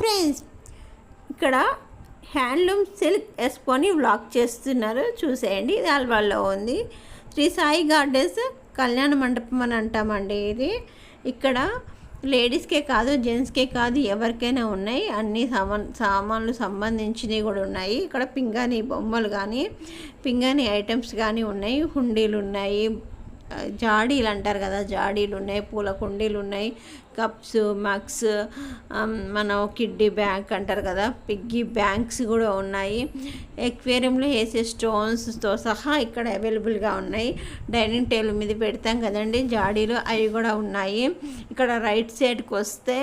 Friends, ఇక్కడ handloom silk వేసుకొని vlog చేస్తున్నారు, చూసేయండి. ఇది అల్వాల్లో ఉంది. శ్రీ సాయి గార్డెన్స్ కళ్యాణ మండపం అని అంటామండి. ఇది ఇక్కడ లేడీస్కే కాదు, జెంట్స్కే కాదు, ఎవరికైనా ఉన్నాయి. అన్ని సామాన్లు సంబంధించినవి కూడా ఉన్నాయి. ఇక్కడ పింగాణి బొమ్మలు కానీ, పింగాణి ఐటమ్స్ కానీ ఉన్నాయి. హుండీలు ఉన్నాయి, జాడీలు అంటారు కదా, జాడీలు ఉన్నాయి, పూల కుండీలు ఉన్నాయి, కప్స్, మగ్స్, మన కిడ్డీ బ్యాంక్ అంటారు కదా, పిగ్గీ బ్యాంక్స్ కూడా ఉన్నాయి. ఎక్వేరియంలో వేసే స్టోన్స్తో సహా ఇక్కడ అవైలబుల్గా ఉన్నాయి. డైనింగ్ టేబుల్ మీద పెడతాం కదండి జాడీలు, అవి కూడా ఉన్నాయి. ఇక్కడ రైట్ సైడ్కి వస్తే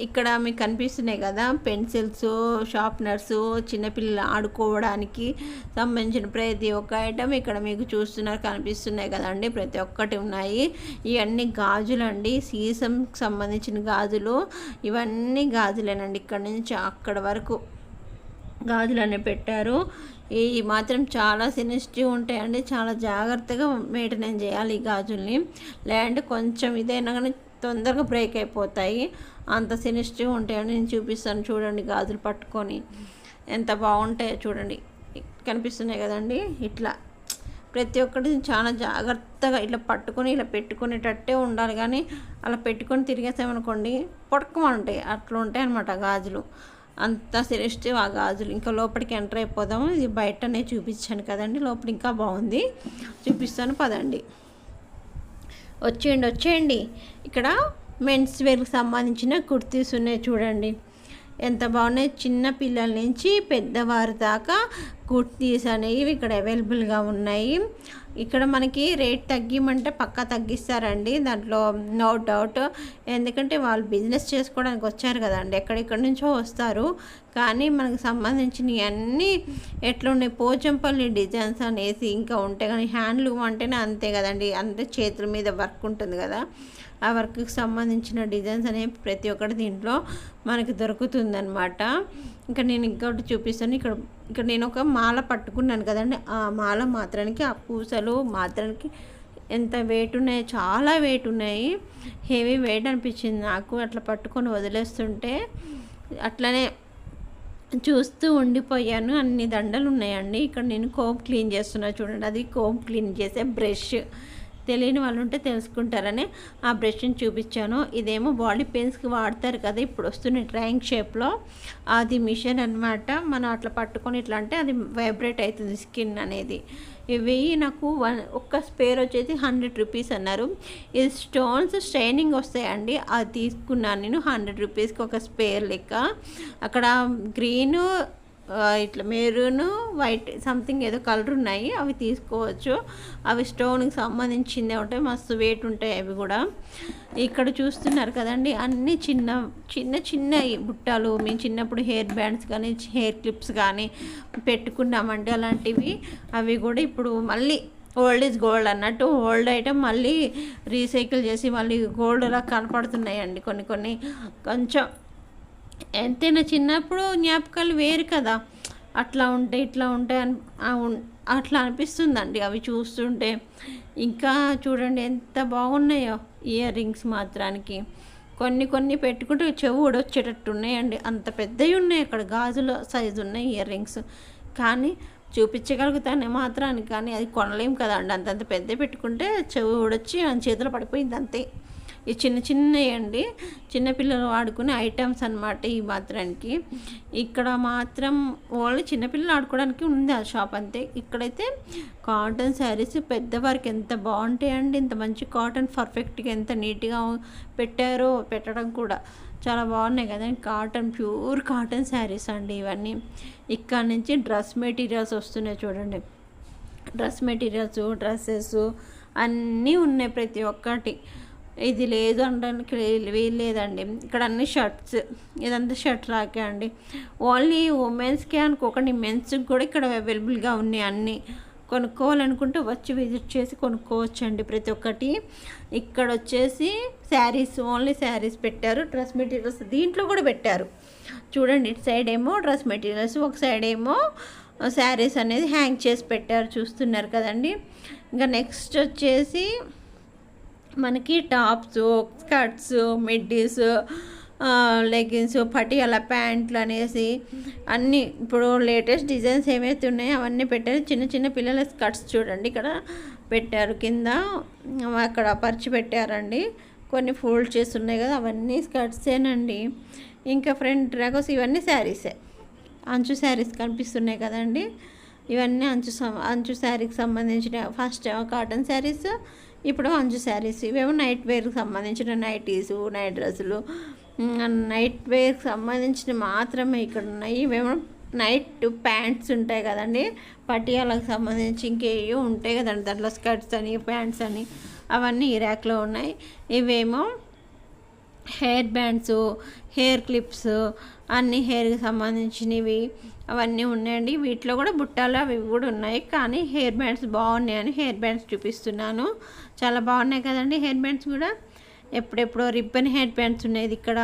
ఇక్కడ మీకు కనిపిస్తున్నాయి కదా, పెన్సిల్స్, షార్ప్నర్స్, చిన్నపిల్లలు ఆడుకోవడానికి సంబంధించిన ప్రతి ఒక్క ఐటమ్ ఇక్కడ మీకు చూస్తున్నారు, కనిపిస్తున్నాయి కదండి. ప్రతి ఒక్కటి ఉన్నాయి. ఇవన్నీ గాజులు అండి, సీసంకి సంబంధించిన గాజులు. ఇవన్నీ గాజులేనండి. ఇక్కడ నుంచి అక్కడ వరకు గాజులన్నీ పెట్టారు. ఈ మాత్రం చాలా సెన్సిటివ్ ఉంటాయండి, చాలా జాగ్రత్తగా మెయింటెనెన్స్ చేయాలి ఈ గాజుల్ని. లేదంటే కొంచెం ఇదైనా కానీ తొందరగా బ్రేక్ అయిపోతాయి, అంత సెన్సిటివ్ ఉంటాయండి. నేను చూపిస్తాను చూడండి. గాజులు పట్టుకొని ఎంత బాగుంటాయో చూడండి, కనిపిస్తున్నాయి కదండి. ఇట్లా ప్రతి ఒక్కటి చాలా జాగ్రత్తగా ఇట్లా పట్టుకొని ఇలా పెట్టుకునేటట్టే ఉండాలి. కానీ అలా పెట్టుకొని తిరిగేసామనుకోండి పొడకమని ఉంటాయి, అట్లా ఉంటాయి అన్నమాట గాజులు. అంత సెన్సిటివ్ ఆ గాజులు. ఇంకా లోపలికి ఎంటర్ అయిపోదాము. ఇది బయటనే చూపించాను కదండి, లోపల ఇంకా బాగుంది, చూపిస్తాను పదండి. వచ్చేయండి. ఇక్కడ మెన్స్ వేర్కి సంబంధించిన కుర్తీస్ ఉన్నాయి చూడండి, ఎంత బాగున్నాయి. చిన్న పిల్లల నుంచి పెద్దవారి దాకా కుర్తీస్ అనేవి ఇక్కడ అవైలబుల్గా ఉన్నాయి. ఇక్కడ మనకి రేట్ తగ్గిమంటే పక్కా తగ్గిస్తారండి, దాంట్లో నో డౌట్. ఎందుకంటే వాళ్ళు బిజినెస్ చేసుకోవడానికి వచ్చారు కదండి, ఎక్కడెక్కడి నుంచో వస్తారు. కానీ మనకు సంబంధించినవి అన్నీ ఎట్లున్నాయి, పోచంపల్లి డిజైన్స్ అనేసి ఇంకా ఉంటాయి. కానీ హ్యాండ్లూమ్ అంటేనే అంతే కదండి, అంతే చేతుల మీద వర్క్ ఉంటుంది కదా, ఆ వర్క్కి సంబంధించిన డిజైన్స్ అనేవి ప్రతి ఒక్కటి దీంట్లో మనకి దొరుకుతుందన్నమాట. ఇంకా నేను ఇంకొకటి చూపిస్తాను. ఇక్కడ నేను ఒక మాల పట్టుకున్నాను కదండి, ఆ మాల మాత్రానికి, ఆ పూసలు మాత్రానికి ఎంత వెయిట్ ఉన్నాయి, చాలా వెయిట్ ఉన్నాయి. హెవీ వెయిట్ అనిపించింది నాకు అట్లా పట్టుకొని వదిలేస్తుంటే. అట్లనే చూస్తూ ఉండిపోయాను. అన్ని దండలు ఉన్నాయండి. ఇక్కడ నేను కోమ్ క్లీన్ చేస్తున్నా చూడండి, అది కోమ్ క్లీన్ చేసే బ్రష్. తెలియని వాళ్ళు ఉంటే తెలుసుకుంటారని ఆ బ్రష్ని చూపించాను. ఇదేమో బాడీ పెయిన్స్కి వాడతారు కదా, ఇప్పుడు వస్తున్న ట్రయాంగిల్ షేప్లో, అది మిషన్ అనమాట. మనం అట్లా పట్టుకొని ఇట్లా అంటే అది వైబ్రేట్ అవుతుంది స్కిన్ అనేది. ఇవి నాకు ఒక్క స్పేర్ వచ్చేసి 100 రూపీస్ అన్నారు. ఇది స్టోన్స్ షైనింగ్ వస్తాయండి, అది తీసుకున్నాను నేను 100 రూపీస్కి ఒక స్పేర్ లెక్క. అక్కడ గ్రీను, ఇట్లా మెరూన్, వైట్ సంథింగ్ ఏదో కలర్ ఉన్నాయి, అవి తీసుకోవచ్చు. అవి స్టోన్కి సంబంధించిందే ఉంటాయి, మస్తు వెయిట్ ఉంటాయి అవి కూడా. ఇక్కడ చూస్తున్నారు కదండి, అన్నీ చిన్న బుట్టాలు. మేము చిన్నప్పుడు హెయిర్ బ్యాండ్స్ కానీ హెయిర్ క్లిప్స్ కానీ పెట్టుకున్నామండి అలాంటివి. అవి కూడా ఇప్పుడు మళ్ళీ ఓల్డ్ ఈజ్ గోల్డ్ అన్నట్టు, ఓల్డ్ ఐటమ్ మళ్ళీ రీసైకిల్ చేసి మళ్ళీ గోల్డ్ అలా కనపడుతున్నాయండి. కొన్ని కొంచెం ఎంతైనా చిన్నప్పుడు జ్ఞాపకాలు వేరు కదా, అట్లా ఉంటాయి ఇట్లా ఉంటాయి అట్లా అనిపిస్తుందండి అవి చూస్తుంటే. ఇంకా చూడండి ఎంత బాగున్నాయో ఇయర్ రింగ్స్ మాత్రానికి. కొన్ని పెట్టుకుంటే చెవు ఊడొచ్చేటట్టు ఉన్నాయండి, అంత పెద్దవి ఉన్నాయి. అక్కడ గాజుల సైజు ఉన్నాయి ఇయర్ రింగ్స్. కానీ చూపించగలుగుతానే మాత్రానికి, కానీ అది కొనలేం కదండి. అంతంత పెద్ద పెట్టుకుంటే చెవు ఊడొచ్చి చేతిలో పడిపోయింది అంతే. ఈ చిన్నవి అండి, చిన్నపిల్లలు వాడుకునే ఐటమ్స్ అన్నమాట ఈ మాత్రానికి. ఇక్కడ మాత్రం ఓన్లీ చిన్నపిల్లలు ఆడుకోవడానికి ఉంది ఆ షాప్ అంతే. ఇక్కడైతే కాటన్ శారీస్ పెద్దవారికి ఎంత బాగుంటాయండి, ఇంత మంచి కాటన్ పర్ఫెక్ట్గా ఎంత నీట్గా పెట్టారో, పెట్టడం కూడా చాలా బాగున్నాయి కదా. కాటన్, ప్యూర్ కాటన్ శారీస్ అండి ఇవన్నీ. ఇక్కడ నుంచి డ్రెస్ మెటీరియల్స్ వస్తున్నాయి చూడండి, డ్రెస్ మెటీరియల్స్, డ్రెస్సెస్ అన్నీ ఉన్నాయి ప్రతి ఒక్కటి. ఇది లేదు అనడానికి వీల్లేదండి. ఇక్కడ అన్ని షర్ట్స్, ఇదంతా షర్ట్ రాకే అండి. ఓన్లీ ఉమెన్స్కే అనుకోకండి, మెన్స్కి కూడా ఇక్కడ అవైలబుల్గా ఉన్నాయి అన్నీ. కొనుక్కోవాలనుకుంటే వచ్చి విజిట్ చేసి కొనుక్కోవచ్చండి ప్రతి ఒక్కటి. ఇక్కడ వచ్చేసి శారీస్, ఓన్లీ శారీస్ పెట్టారు. డ్రెస్ మెటీరియల్స్ దీంట్లో కూడా పెట్టారు చూడండి. ఇటు సైడ్ ఏమో డ్రెస్ మెటీరియల్స్, ఒక సైడ్ ఏమో శారీస్ అనేది హ్యాంగ్ చేసి పెట్టారు, చూస్తున్నారు కదండి. ఇంకా నెక్స్ట్ వచ్చేసి మనకి tops, skirts, middies, leggings Patiala ప్యాంట్లు అనేసి అన్నీ ఇప్పుడు లేటెస్ట్ డిజైన్స్ ఏమైతే ఉన్నాయో అవన్నీ పెట్టారు. చిన్న చిన్న పిల్లల స్కర్ట్స్ చూడండి ఇక్కడ పెట్టారు, కింద అక్కడ పరిచి పెట్టారండి. కొన్ని ఫోల్డ్ చేసి ఉన్నాయి కదా, అవన్నీ స్కర్ట్సేనండి. ఇంకా ఫ్రంట్ డ్రాగోస్ ఇవన్నీ శారీసే, అంచు శారీస్ కనిపిస్తున్నాయి కదండి. ఇవన్నీ అంచు శారీకి సంబంధించిన ఫస్ట్ కాటన్ శారీస్, ఇప్పుడు అంచు శారీస్. ఇవేమో నైట్ వేర్కి సంబంధించిన నైటీసు, నైట్ డ్రెస్సులు, నైట్ వేర్కి సంబంధించిన మాత్రమే ఇక్కడ ఉన్నాయి. ఇవేమో నైట్ ప్యాంట్స్ ఉంటాయి కదండి, పటియాలకు సంబంధించి ఇంకేవో ఉంటాయి కదండి దాంట్లో, స్కర్ట్స్ అని ప్యాంట్స్ అని, అవన్నీ ఈ ర్యాక్లో ఉన్నాయి. ఇవేమో హెయిర్ బ్యాండ్స్, హెయిర్ క్లిప్స్, అన్ని హెయిర్కి సంబంధించినవి అవన్నీ ఉన్నాయండి. వీటిలో కూడా బుట్టాలు అవి కూడా ఉన్నాయి, కానీ హెయిర్ బ్యాండ్స్ బాగున్నాయని హెయిర్ బ్యాండ్స్ చూపిస్తున్నాను. చాలా బాగున్నాయి కదండి హెయిర్ బ్యాండ్స్ కూడా. ఎప్పుడెప్పుడో రిబ్బన్ హెయిర్ బ్యాండ్స్ ఉన్నాయి ఇక్కడ.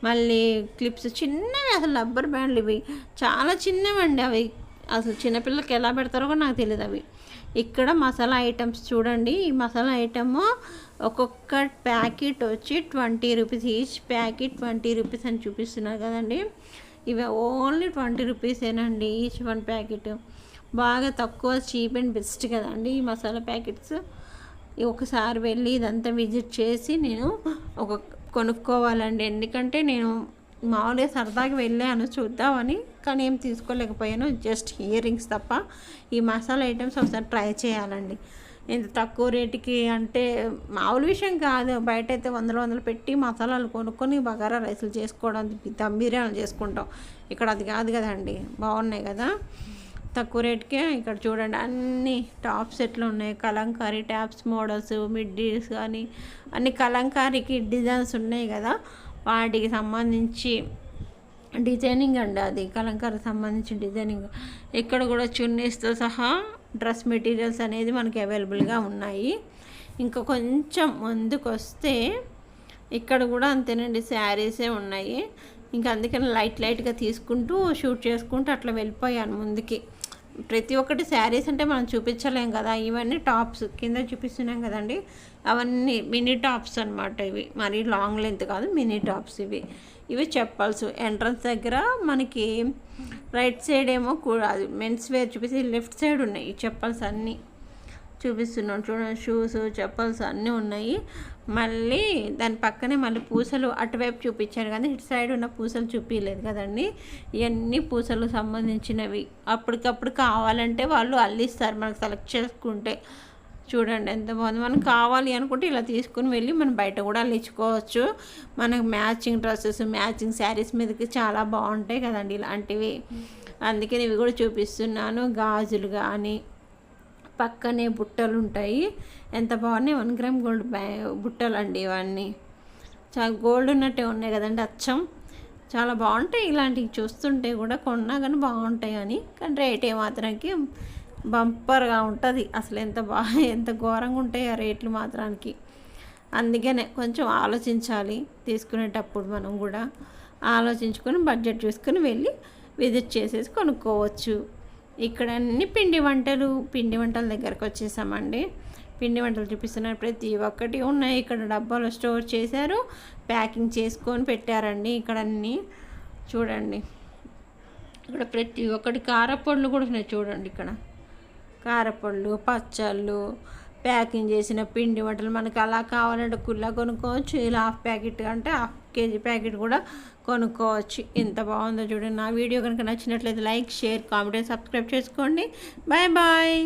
మళ్ళీ క్లిప్స్ చిన్నవి, అసలు రబ్బర్ బ్యాండ్లు ఇవి చాలా చిన్నవండి. అవి అసలు చిన్నపిల్లలకి ఎలా పెడతారో కూడా నాకు తెలియదు అవి. ఇక్కడ మసాలా ఐటమ్స్ చూడండి. ఈ మసాలా ఐటమ్ ఒక్కొక్క ప్యాకెట్ వచ్చి 20 రూపీస్, ఈచ్ ప్యాకెట్ 20 రూపీస్ అని చూపిస్తున్నారు కదండి. ఇవి ఓన్లీ 20 రూపీసేనండి ఈచ్ వన్ ప్యాకెట్. బాగా తక్కువ, చీప్ అండ్ బెస్ట్ కదండి ఈ మసాలా ప్యాకెట్స్. ఒకసారి వెళ్ళి ఇదంతా విజిట్ చేసి నేను కొనుక్కోవాలండి. ఎందుకంటే నేను మామూలుగా సరదాగా వెళ్ళాను చూద్దామని, కానీ ఏం తీసుకోలేకపోయాను, జస్ట్ ఇయర్ రింగ్స్ తప్ప. ఈ మసాలా ఐటమ్స్ ఒకసారి ట్రై చేయాలండి. ఇంత తక్కువ రేటుకి అంటే మామూలు విషయం కాదు. బయట అయితే వందలు పెట్టి మసాలాలు కొనుక్కొని బగారా రైసులు చేసుకోవడం, దమ్ బిర్యానీలు చేసుకుంటాం. ఇక్కడ అది కాదు కదండి. బాగున్నాయి కదా తక్కువ రేటుకే. ఇక్కడ చూడండి అన్ని టాప్స్ ఎట్లా ఉన్నాయి, కలంకారీ టాప్స్ మోడల్స్, మిడ్డీస్ కానీ అన్ని కలంకారీకి డిజైన్స్ ఉన్నాయి కదా, వాటికి సంబంధించి డిజైనింగ్ అండి. అది కలంకారీకి సంబంధించిన డిజైనింగ్. ఇక్కడ కూడా చున్నీస్తో సహా డ్రెస్ మెటీరియల్స్ అనేది మనకి అవైలబుల్గా ఉన్నాయి. ఇంకా కొంచెం ముందుకు వస్తే ఇక్కడ కూడా అంతేనండి, శారీసే ఉన్నాయి. ఇంకా అందుకని లైట్గా తీసుకుంటూ షూట్ చేసుకుంటూ అట్లా వెళ్ళిపోయాను ముందుకి. ప్రతి ఒక్కటి శారీస్ అంటే మనం చూపించలేం కదా. ఇవన్నీ టాప్స్ కింద చూపిస్తున్నాం కదండి, అవన్నీ మినీ టాప్స్ అనమాట. ఇవి మరీ లాంగ్ లెంత్ కాదు, మినీ టాప్స్ ఇవి. ఇవి చెప్పల్స్ ఎంట్రన్స్ దగ్గర మనకి రైట్ సైడ్ ఏమో కూడా మెన్స్ వేర్ చూపిస్తే, లెఫ్ట్ సైడ్ ఉన్నాయి ఈ చెప్పల్స్ అన్నీ చూపిస్తున్నాం చూడండి. షూస్, చెప్పల్స్ అన్నీ ఉన్నాయి. మళ్ళీ దాని పక్కనే మళ్ళీ పూసలు అటువైపు చూపించాను కానీ ఇటు సైడ్ ఉన్న పూసలు చూపించలేదు కదండి. ఇవన్నీ పూసలు సంబంధించినవి. అప్పటికప్పుడు కావాలంటే వాళ్ళు అల్లిస్తారు మనకు సెలెక్ట్ చేసుకుంటే. చూడండి ఎంత బాగుంది. మనం కావాలి అనుకుంటే ఇలా తీసుకుని వెళ్ళి మనం బయట కూడా అల్లించుకోవచ్చు. మనకు మ్యాచింగ్ డ్రెస్సెస్, మ్యాచింగ్ శారీస్ మీదకి చాలా బాగుంటాయి కదండి ఇలాంటివి. అందుకని ఇవి కూడా చూపిస్తున్నాను. గాజులు కానీ పక్కనే బుట్టలు ఉంటాయి, ఎంత బాగున్నాయి. 1 గ్రామ్ గోల్డ్ బుట్టలు అండి ఇవన్నీ. చాలా గోల్డ్ ఉన్నట్టే ఉన్నాయి కదండి అచ్చం. చాలా బాగుంటాయి ఇలాంటివి చూస్తుంటే కూడా. కొన్నా కానీ బాగుంటాయి అని, కానీ రేట్ ఏమాత్రానికి బంపర్గా ఉంటుంది. అసలు ఎంత ఘోరంగా ఉంటాయి ఆ రేట్లు మాత్రానికి. అందుకనే కొంచెం ఆలోచించాలి తీసుకునేటప్పుడు. మనం కూడా ఆలోచించుకొని బడ్జెట్ చూసుకొని వెళ్ళి విజిట్ చేసేసి కొనుక్కోవచ్చు. ఇక్కడ అన్ని పిండి వంటల దగ్గరకు వచ్చేసామండి. పిండి వంటలు చూపిస్తున్నారు, ప్రతి ఒక్కటి ఉన్నాయి. ఇక్కడ డబ్బాలో స్టోర్ చేశారు, ప్యాకింగ్ చేసుకొని పెట్టారండి. ఇక్కడ అన్నీ చూడండి. ఇక్కడ ప్రతి ఒక్కటి కారపొడులు కూడా ఉన్నాయి చూడండి. ఇక్కడ కారపొడులు, పచ్చళ్ళు, ప్యాకింగ్ చేసిన పిండి వంటలు. మనకి అలా కావాలంటే కుల్లా కొనుక్కోవచ్చు, ఇలా హాఫ్ ప్యాకెట్ అంటే హాఫ్ కేజీ ప్యాకెట్ కూడా కొనుక్కోవచ్చు. ఎంత బాగుందో చూడండి. నా వీడియో కనుక నచ్చినట్లయితే లైక్, షేర్, కామెంట్, సబ్స్క్రైబ్ చేసుకోండి. Bye bye.